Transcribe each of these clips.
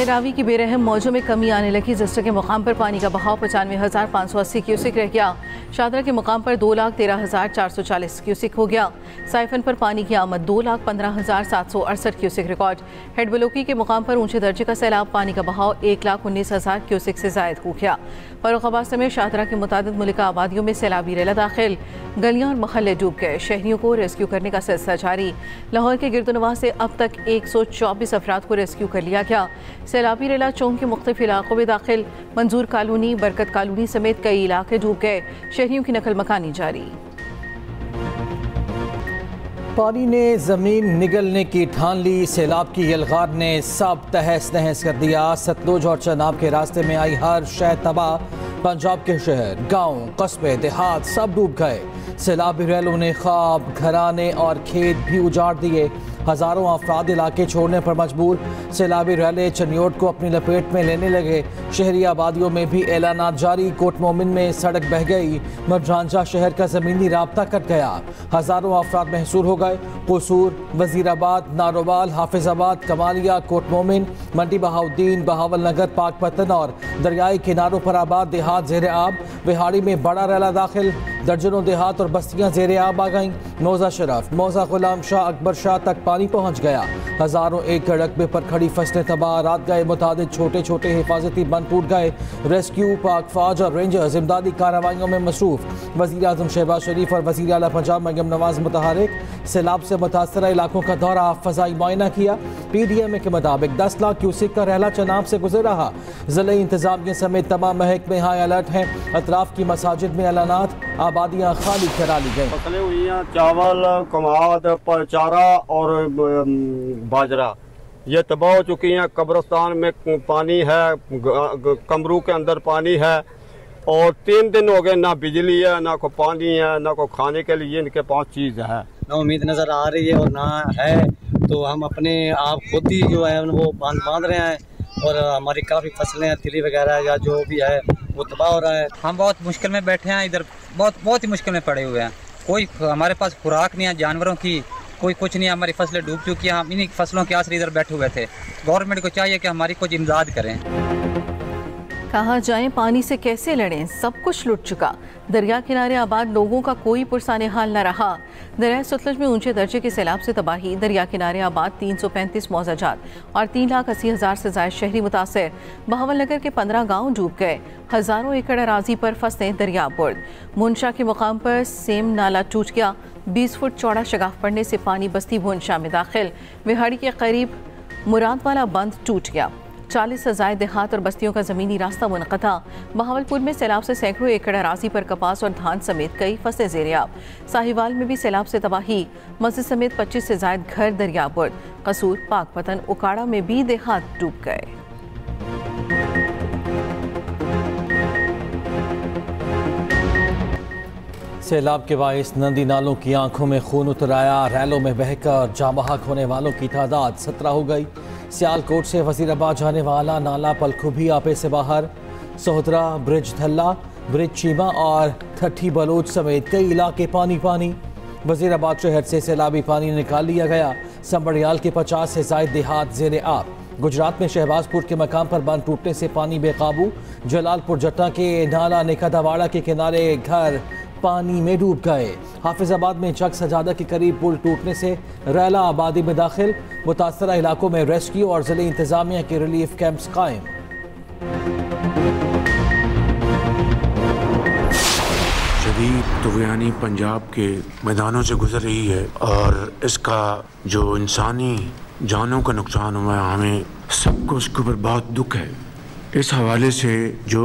नए रावी की बेरहम मौजों में कमी आने लगी। जस्टर के मुकाम पर पानी का बहाव 95,580 क्यूसिक रह गया। शादरा के मुकाम पर 2,13,440 क्यूसिक हो गया। साइफन पर पानी की आमद 2,15,768 क्यूसिक रिकॉर्ड। हेड बलोकी के मुकाम पर ऊंचे दर्जे का सैलाब, पानी का बहाव 1,19,000 क्यूसिक से जायद हो गया। फर्रुखाबाद समेत शादरा की मुतादिद मुल्का आबादियों में सैलाबी रेला दाखिल, गलियां और महल्ले डूब गए। शहरियों को रेस्क्यू करने का सिलसिला जारी। लाहौर के गिरदोनवाह से अब तक 124 अफराद को रेस्क्यू कर लिया गया। सैलाबी रेला चौंक के मुख्तलिफ इलाकों में दाखिल, मंजूर कॉलोनी, बरकत कॉलोनी समेत कई इलाके डूब गए। शहरियों की नकल मकानी जारी। पानी ने जमीन निगलने की ठान ली। सैलाब की यलगार ने सब तहस नहस कर दिया। सतलुज और चनाब के रास्ते में आई हर शय तबाह। पंजाब के शहर, गांव, कस्बे, देहात सब डूब गए। सैलाबी रैलों ने ख्वाब, घराने और खेत भी उजाड़ दिए। हज़ारों अफराद इलाके छोड़ने पर मजबूर। सैलाबी रैले चनियोट को अपनी लपेट में लेने लगे। शहरी आबादियों में भी ऐलानात जारी। कोट मोमिन में सड़क बह गई। मरझांझा शहर का ज़मीनी राब्ता कट गया। हज़ारों अफराद महसूर हो गए। कसूर, वजीराबाद, नारोवाल, हाफिजाबाद, कमालिया, कोट मोमिन, मंडी बहाउद्दीन, बहावल नगर, पाकपतन और दरियाई किनारों पर आबाद देहात ज़ेर आब। विहाड़ी में बड़ा रैला दाखिल। दर्जनों देहात और बस्तियां ज़ेर आब आ गईं। मौजा शरफ, मौजा गुलाम शाह, अकबर शाह तक पानी पहुंच गया। हज़ारों एकड़ रकबे पर खड़ी फसलें तबाह। रात गए मुतादिद छोटे छोटे हिफाजती बंद टूट गए। रेस्क्यू, पाक फौज और रेंजर्स इमदादी कार्रवाइयों में मसरूफ। वज़ीर आज़म शहबाज शरीफ और वज़ीर आला पंजाब मरियम नवाज मुतहरिक। सैलाब से मुतासरा इलाकों का दौरा, फ़ज़ाई मुआयना किया। PDMA के मुताबिक 10 लाख क्यूसिक का रहला चनाब से गुजर रहा। ज़िले इंतजामिया समेत तमाम महकमे हाई अलर्ट हैं। अतराफ की मसाजिद में ऐलानात, आबादियाँ खाली करा ली गई। फसलें हुई हैं चावल, कमाद, चारा और बाजरा, ये तबाह हो चुकी हैं। कब्रिस्तान में पानी है, कमरू के अंदर पानी है और 3 दिन हो गए, ना बिजली है, ना कोई पानी है, ना कोई खाने के लिए इनके पास चीज़ है। ना उम्मीद नज़र आ रही है और ना है, तो हम अपने आप खुद ही जो है वो बांध रहे हैं और हमारी काफ़ी फसलें हैं, तिली वगैरह या जो भी है वो तबाह हो रहा है। हम बहुत मुश्किल में बैठे हैं, इधर बहुत ही मुश्किल में पड़े हुए हैं। कोई हमारे पास खुराक नहीं है जानवरों की, कोई कुछ नहीं है। हमारी फसलें डूब चुकी हैं। हम इन्हीं फसलों के आसरे इधर बैठे हुए थे। गवर्नमेंट को चाहिए कि हमारी कुछ इमदाद करें। कहाँ जाएं, पानी से कैसे लड़ें, सब कुछ लुट चुका। दरिया किनारे आबाद लोगों का कोई पुरसाने हाल न रहा। दरिया सतलुज में ऊंचे दर्जे के सैलाब से तबाही। दरिया किनारे आबाद 335 मौजाजात और 3,80,000 से ज्यादा शहरी मुतासर। बहावल नगर के 15 गाँव डूब गए। हज़ारों एकड़ अराजी पर फसलें दरिया बुर्द। मुनशा के मुकाम पर सेम नाला टूट गया। 20 फुट चौड़ा शगाफ पड़ने से पानी बस्ती मुनशा में दाखिल। विहाड़ी के करीब मुरादवाला बंद टूट गया। 40 से ज़ायद देहात और बस्तियों का ज़मीनी रास्ता मुनक़ता। बहावलपुर में सैलाब से सैकड़ों एकड़ अराजी पर कपास और धान समेत कई फसलें ज़ेर-ए-आब। साहिवाल में भी सैलाब से तबाही। मस्जिद समेत 25 से ज़ायद घर दरिया बुर्द। कसूर, पाकपतन, उकाड़ा में भी देहात डूब गए। सैलाब के बाइस नदी नालों की आंखों में खून उतर आया। रैलों में बहकर जाँ बहक होने वालों की तादाद 17 हो गई। सियालकोट से वजीराबाद जाने वाला नाला पलखुभी आपे से बाहर। सोहदरा, ब्रिज धल्ला, ब्रिज चीमा और ठट्ठी बलोच समेत कई इलाके पानी पानी। वजीराबाद शहर से सैलाबी पानी निकाल लिया गया। संबड़ियाल के 50 से ज़ायद देहात ज़ेर आब। गुजरात में शहबाजपुर के मकाम पर बांध टूटने से पानी बेकाबू। जलालपुर जट्टा के नाला निकादावाड़ा के किनारे घर पानी में डूब गए। हाफिजाबाद में चक सजादा के करीब पुल टूटने से रैला आबादी में दाखिल। मुतासरा इलाकों में रेस्क्यू और जिले इंतजामिया के रिलीफ कैंप्स कायम। शदीद तूफ़ानी पंजाब के मैदानों से गुजर रही है और इसका जो इंसानी जानों का नुकसान हुआ है, हमें सबको उसके ऊपर बहुत दुख है। इस हवाले से जो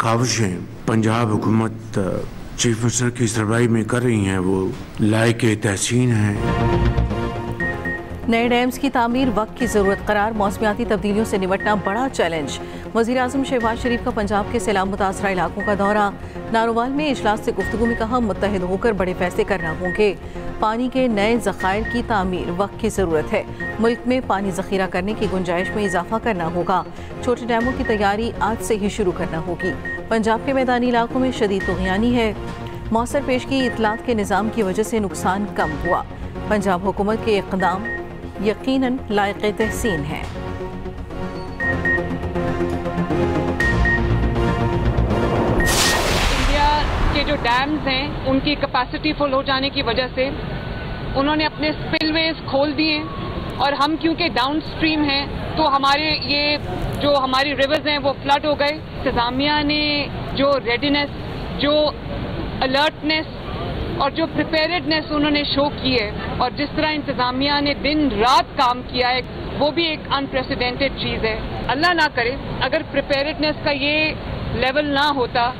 काविशें पंजाब हुकूमत चीफ मिनिस्टर की सरबराही में कर रही हैं वो लायक तहसीन हैं। नए डैम्स की तामीर वक्त की ज़रूरत करार। मौसमियाती तब्दीलियों से निपटना बड़ा चैलेंज। वज़ीर आज़म शहबाज शरीफ का पंजाब के सैलाब मुतासरा इलाकों का दौरा। नारोवाल में इजलास से गुफ्तगू में कहा, मुत्तहिद होकर बड़े फैसले करना होंगे। पानी के नए ज़खायर की तामीर वक्त की ज़रूरत है। मुल्क में पानी ज़ख़ीरा करने की गुंजाइश में इजाफा करना होगा। छोटे डैमों की तैयारी आज से ही शुरू करना होगी। पंजाब के मैदानी इलाकों में शदीद तुग़यानी है। मौसर पेश की इतलात के निज़ाम की वजह से नुकसान कम हुआ। पंजाब हुकूमत के इक़दाम यकीनन लायक़ तहसीन है। के जो डैम्स हैं उनकी कैपेसिटी फुल हो जाने की वजह से उन्होंने अपने स्पिलवेज खोल दिए और हम क्योंकि डाउन स्ट्रीम हैं तो हमारे ये जो हमारी रिवर्स हैं वो फ्लड हो गए। इंतजामिया ने जो रेडीनेस, जो अलर्टनेस और जो प्रिपेयर्डनेस उन्होंने शो की है और जिस तरह इंतजामिया ने दिन रात काम किया है वो भी एक अनप्रेसिडेंटेड चीज़ है। अल्लाह ना करे अगर प्रिपेयर्डनेस का ये लेवल ना होता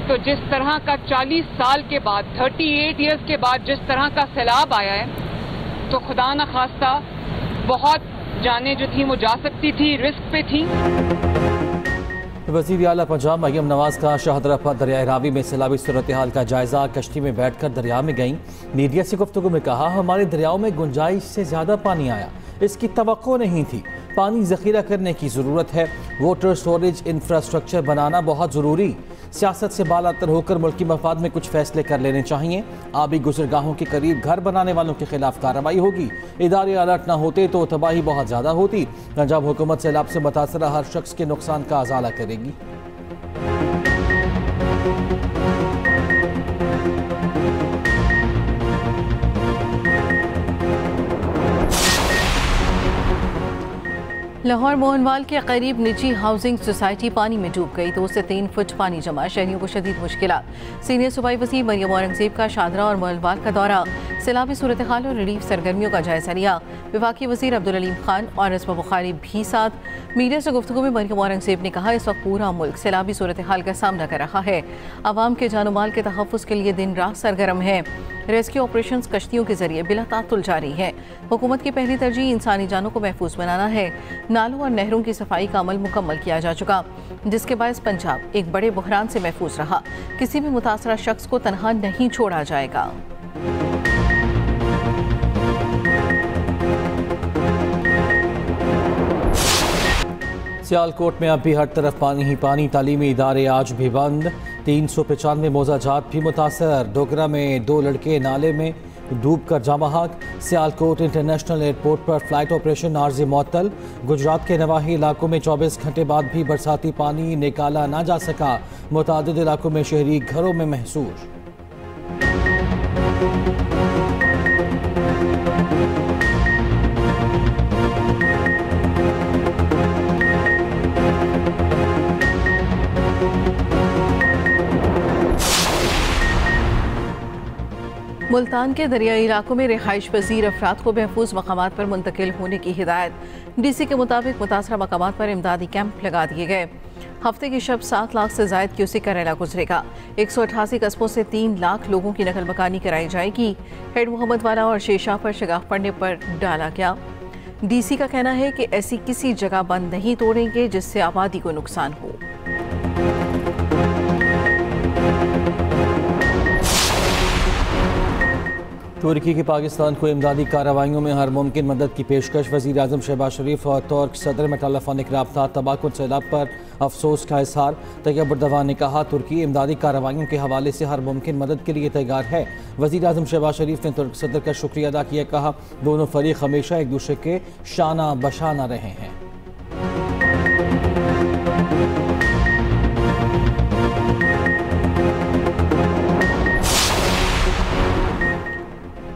तो जिस तरह का 40 साल के बाद 38 इयर्स के बाद जिस तरह का सैलाब आया है तो खुदा न खास्ता बहुत जानें जो थी वो जा सकती थी, रिस्क पे थी। वज़ीर आला पंजाब मरियम नवाज का शाहदरा पर दरियाए रावी में सैलाबी सूरत हाल का जायजा कश्ती में बैठकर दरिया में गईं। मीडिया से गुफ्तगू में कहा हमारे दरियाओं में गुंजाइश से ज़्यादा पानी आया, इसकी तवक्को नहीं थी। पानी ज़ख़ीरा करने की ज़रूरत है, वाटर स्टोरेज इंफ्रास्ट्रक्चर बनाना बहुत ज़रूरी। सियासत से बालातर होकर मुल्की मफाद में कुछ फैसले कर लेने चाहिए। आबी गुजरगाहों के करीब घर बनाने वालों के खिलाफ कार्रवाई होगी। इदारे अलर्ट न होते तो तबाही बहुत ज़्यादा होती। पंजाब हुकूमत सैलाब से मुतासरा हर शख्स के नुकसान का अजाला करेगी। लाहौर मोहनवाल के करीब निजी हाउसिंग सोसाइटी पानी में डूब गई। 2 से 3 फुट पानी जमा, शहरियों को शदीद मुश्किलात। सीनियर सूबाई वज़ीर मरियम औरंगज़ेब का शाहदरा और मोहनवाल का दौरा, सैलाबी सूरत हाल और रिलीफ सरगर्मियों का जायजा लिया। वफाकी वज़ीर अब्दुल अलीम खान और असमा बुखारी भी साथ। मीडिया से गुफ्तगू में मरियम औरंगज़ेब ने कहा इस वक्त पूरा मुल्क सैलाबी सूरत हाल का सामना कर रहा है। आवाम के जानो माल के तहफ़्फ़ुज़ के लिए दिन रात सरगर्म है। रेस्क्यू ऑपरेशंस कश्तियों के जरिए बिला तातुल जारी है। हुकूमत की पहली तरजीह इंसानी जानों को महफूज बनाना है। नालों और नहरों की सफाई का अमल मुकम्मल किया जा चुका, जिसके बायस पंजाब एक बड़े बहरान से महफूज रहा। किसी भी मुतासरा शख्स को तनहा नहीं छोड़ा जाएगा। सियालकोट में अब भी हर तरफ पानी ही पानी, तालीमी इदारे आज भी बंद। 395 मोजाजात भी मुतासर। डोगरा में 2 लड़के नाले में डूबकर जाँ बहक। सियालकोट इंटरनेशनल एयरपोर्ट पर फ्लाइट ऑपरेशन आर्जी मुअत्तल। गुजरात के नवाही इलाकों में 24 घंटे बाद भी बरसाती पानी निकाला ना जा सका। मुतादिद इलाकों में शहरी घरों में महसूस। मुल्तान के दरियाई इलाकों में रिहाइश पजीर अफराद को महफूज मकामात पर मुंतकिल होने की हिदायत। डीसी के मुताबिक मुतासरा मकामात पर इमदादी कैंप लगा दिए गए। हफ्ते की शब 7 लाख से जायद क्यूसेक का रैला गुजरेगा। 188 कस्बों से 3 लाख लोगों की नकल मकानी कराई जाएगी। हेड मोहम्मद वाला और शेरशाह पर शगाफ पड़ने पर डाला गया। डीसी का कहना है कि ऐसी किसी जगह बंद नहीं तोड़ेंगे जिससे आबादी को नुकसान हो। तुर्की की पाकिस्तान को इमदादी कार्रवाइयों में हर मुमकिन मदद की पेशकश। वज़ीर आज़म शहबाज शरीफ और तुर्क सदर में टेलीफोनिक रब्ता। तबाहकुन सैलाब पर अफसोस का इजहार। तैयब उर्दवान ने कहा तुर्की इमदादी कार्रवाइयों के हवाले से हर मुमकिन मदद के लिए तैयार है। वज़ीर आज़म शहबाज शरीफ ने तुर्क सदर का शुक्रिया अदा किया। कहा दोनों फरीक हमेशा एक दूसरे के शाना बशाना रहे हैं।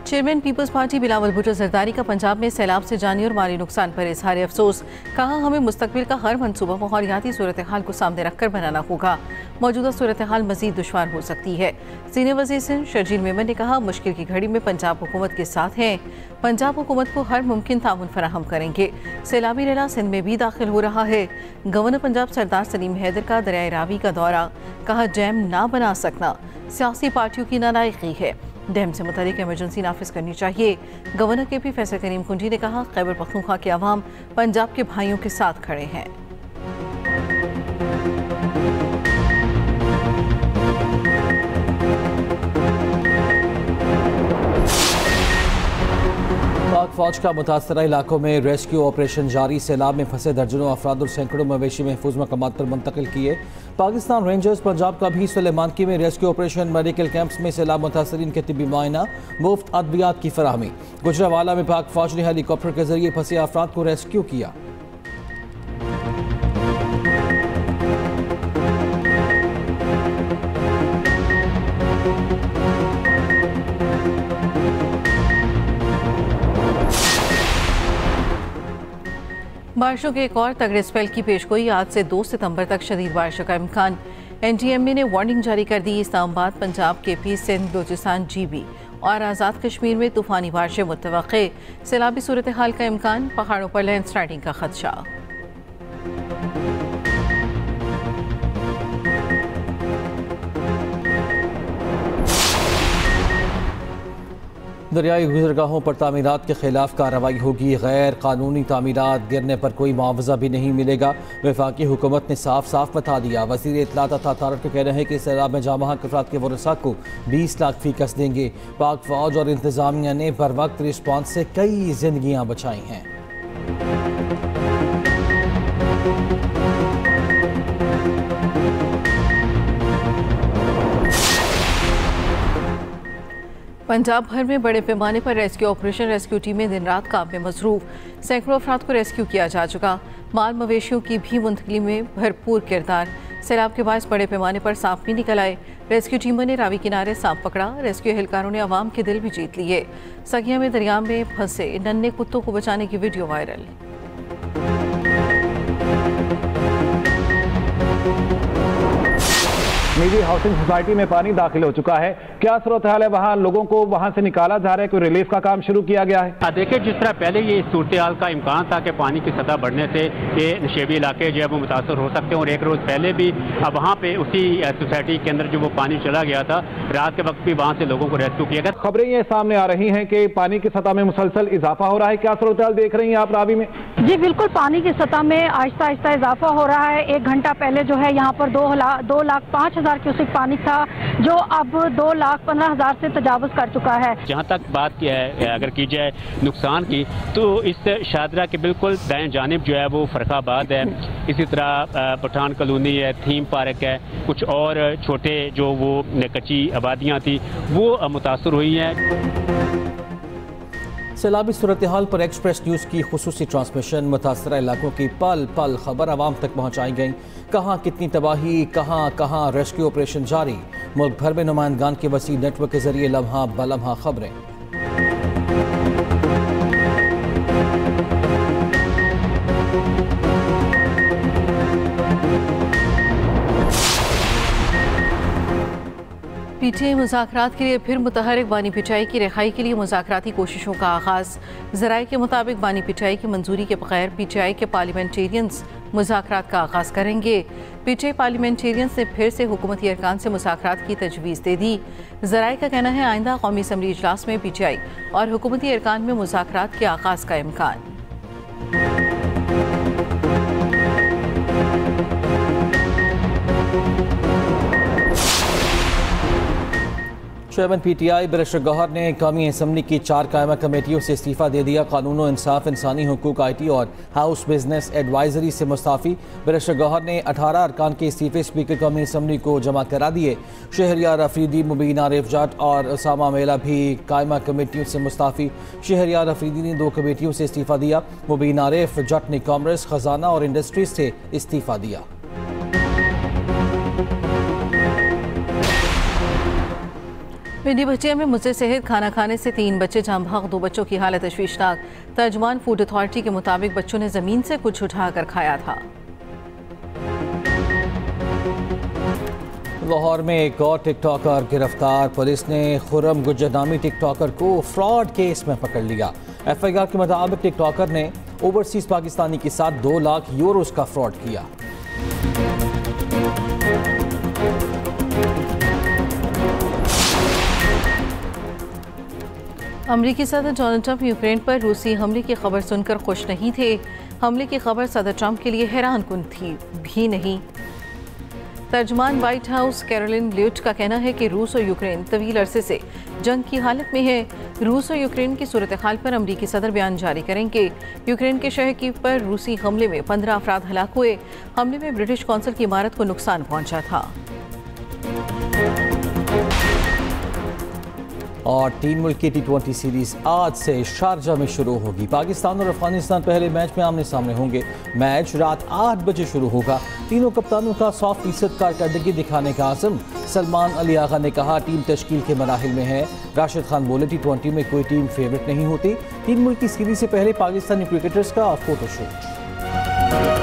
Chairman people's party Bilawal Bhutto Zardari का पंजाब में सैलाब से जानी और माली नुकसान पर इजहार अफसोस। कहा हमें मुस्तकबिल का हर मनसूबा माहौलियाती सूरत हाल को सामने रखकर बनाना होगा। मौजूदा सूरत हाल मजीद दुश्वार हो सकती है। सीनियर वज़ीर सिंध शर्जील मेमन ने कहा मुश्किल की घड़ी में पंजाब हुकूमत के साथ हैं। पंजाब हुकूमत को हर मुमकिन ताउन फराहम करेंगे। सैलाबी रेला सिंध में भी दाखिल हो रहा है। गवर्नर पंजाब सरदार सलीम हैदर का दरियाए रावी का दौरा। कहा डैम ना बना सकना सियासी पार्टियों की नालायकी है। डैम से मुतालिक इमरजेंसी नाफिज करनी चाहिए। गवर्नर के पी फैसल करीम कुंजी ने कहा खैबर पख्तूनख्वा के अवाम पंजाब के भाइयों के साथ खड़े हैं। पाक फौज का मुतासरा इलाकों में रेस्क्यू ऑपरेशन जारी। सैलाब में फंसे दर्जनों अफराद और सैकड़ों मवेशी महफूज मकामात पर मुंतकिल किए। पाकिस्तान रेंजर्स पंजाब का भी सुलेमानकी में रेस्क्यू ऑपरेशन। मेडिकल कैंप्स में सैलाब मुतासरीन के तिब्बी मुआयना, मुफ्त अद्वियात की फराहमी। गुजरावाला में पाक फौज ने हेलीकॉप्टर के जरिए फंसे अफराद को रेस्क्यू किया। बारिशों के एक और तगड़े स्पेल की पेशगोई, आज से 2 सितंबर तक शदीद बारिशों का इम्कान। NTMA ने वार्निंग जारी कर दी। इस्लामाबाद, पंजाब, KP, सिंध, बलूचिस्तान, GB और आज़ाद कश्मीर में तूफानी बारिशें मुतवक्के। सैलाबी सूरत हाल का इम्कान, पहाड़ों पर लैंडस्लाइडिंग का खदशा। दरियाई गुजरगाहों पर तामीरात के खिलाफ कार्रवाई होगी। गैर कानूनी तामीरात गिरने पर कोई मुआवजा भी नहीं मिलेगा। वफाकी हुकूमत ने साफ साफ बता दिया। वज़ीर इत्तलात अता तारक कह रहे हैं कि सैलाब में जामा अफराद के वरसा को 20 लाख फी कस देंगे। पाक फौज और इंतजामिया ने बर वक्त रिस्पॉन्स से कई जिंदगियाँ बचाई हैं। पंजाब भर में बड़े पैमाने पर रेस्क्यू ऑपरेशन, रेस्क्यू टीमें दिन रात काम में मसरूफ। सैकड़ों अफराद को रेस्क्यू किया जा चुका। माल मवेशियों की भी मुंतकली में भरपूर किरदार। सैलाब के बायस बड़े पैमाने पर सांप भी निकल आए। रेस्क्यू टीमों ने रावी किनारे सांप पकड़ा। रेस्क्यू एहलकारों ने आवाम के दिल भी जीत लिए। सगिया में दरिया में फंसे नन्हे कुत्तों को बचाने की वीडियो वायरल। निजी हाउसिंग सोसाइटी में पानी दाखिल हो चुका है। क्या सूरत हाल है वहाँ? लोगों को वहाँ से निकाला जा रहा है, कोई रिलीफ का काम शुरू किया गया है? देखिए, जिस तरह पहले ये सूरत हाल का इम्कान था कि पानी की सतह बढ़ने से ये नशेबी इलाके जो है वो मुतासर हो सकते हैं, और एक रोज़ पहले भी अब वहाँ पे उसी सोसाइटी के अंदर जो वो पानी चला गया था, रात के वक्त भी वहाँ से लोगों को रेस्क्यू किया गया। खबरें ये सामने आ रही हैं कि पानी की सतह में मुसलसल इजाफा हो रहा है। क्या सूरत हाल देख रही हैं आप रावी में? जी बिल्कुल, पानी की सतह में आहिस्ता आहिस्ता इजाफा हो रहा है। 1 घंटा पहले जो है यहाँ पर 2,05,000 क्यूसेक पानी था, जो अब 2,15,000 से तजावुज कर चुका है। जहाँ तक बात की है, अगर की जाए नुकसान की, तो इस शादरा के बिल्कुल दाएं जानिब जो है वो फरखाबाद है, इसी तरह पठान कॉलोनी है, थीम पार्क है, कुछ और छोटे जो वो कच्ची आबादियाँ थी वो मुतासर हुई हैं। सैलाबी सूरत हाल पर एक्सप्रेस न्यूज़ की खुसूसी ट्रांसमिशन। मुतासरा इलाकों की पल पल खबर आवाम तक पहुँचाई गई। कहाँ कितनी तबाही, कहाँ कहाँ रेस्क्यू ऑपरेशन जारी। मुल्क भर में नुमाइंदगान के वसी नेटवर्क के जरिए लम्हा बलम्हा खबरें। PTI मुज़ाकरात के लिए फिर मुतहरिक बानी पिटाई की रिहाई के लिए मुज़ाकराती कोशिशों का आगाज़। ज़राए के मुताबिक बानी पिटाई की मंजूरी के बगैर PTI के पार्लियामेंटेरियंस मुज़ाकरात का आगाज़ करेंगे। PTI पार्लियामेंटेरियंस ने फिर से हुकूमती अरकान से मुज़ाकरात की तजवीज़ दे दी। ज़राए का कहना है आइंदा कौमी असम्बली इजलास में PTI और हुकूमती अरकान में मुज़ाकरात के आगाज़ का इम्कान। चेयरमैन PTI बैरिस्टर गौहर ने कौमी असम्बली की 4 कायमा कमेटियों से इस्तीफ़ा दे दिया। कानून व इंसाफ, इंसानी हुकूक, IT और हाउस बिजनेस एडवाइजरी से मुस्ताफ़ी। बैरिस्टर गौहर ने 18 अरकान के इस्तीफ़े स्पीकर कौमी असम्बली को जमा करा दिए। शहरियार अफरीदी, मुबीन आरिफ जट और उसामा मेला भी कायमा कमेटियों से मुस्ताफ़ी। शहरियार अफरीदी ने 2 कमेटियों से इस्तीफ़ा दिया। मुबीन आरिफ जट ने कॉमर्स, खजाना और इंडस्ट्रीज से इस्तीफ़ा दिया। पिंडी भटिया में मुझसे सेहत खाना खाने से 3 बच्चे जाम भाग, 2 बच्चों की हालत तशवीशनाक। तर्जुमान फूड अथॉरिटी के मुताबिक बच्चों ने जमीन से कुछ उठाकर खाया था। लाहौर में एक और टिकटॉकर गिरफ्तार। पुलिस ने खुर्रम गुज्जर नामी टिकटॉकर को फ्रॉड केस में पकड़ लिया। FIR के मुताबिक टिकटॉकर ने ओवरसीज पाकिस्तानी के साथ 2 लाख यूरोज का फ्रॉड किया। अमरीकी सदर डोनाल्ड ट्रंप यूक्रेन पर रूसी हमले की खबर सुनकर खुश नहीं थे। हमले की खबर सदर ट्रंप के लिए हैरानकुन थी भी नहीं। तर्जुमान व्हाइट हाउस कैरोलिन ल्यूट का कहना है कि रूस और यूक्रेन तवील अरसे से जंग की हालत में है। रूस और यूक्रेन की सूरत हाल पर अमरीकी सदर बयान जारी करेंगे। यूक्रेन के शहर की पर रूसी हमले में 15 अफराद हलाक हुए। हमले में ब्रिटिश कौंसल की इमारत को नुकसान पहुंचा था। और 3 मुल्क की T20 सीरीज आज से शारजा में शुरू होगी। पाकिस्तान और अफगानिस्तान पहले मैच में आमने सामने होंगे। मैच रात 8 बजे शुरू होगा। तीनों कप्तानों का 100% कारकर्दगी दिखाने का आज़म। सलमान अली आगा ने कहा टीम तश्कील के मराहिल में है। राशिद खान बोले T20 में कोई टीम फेवरेट नहीं होती। 3 मुल्क की सीरीज से पहले पाकिस्तानी क्रिकेटर्स का फोटोशूट। है।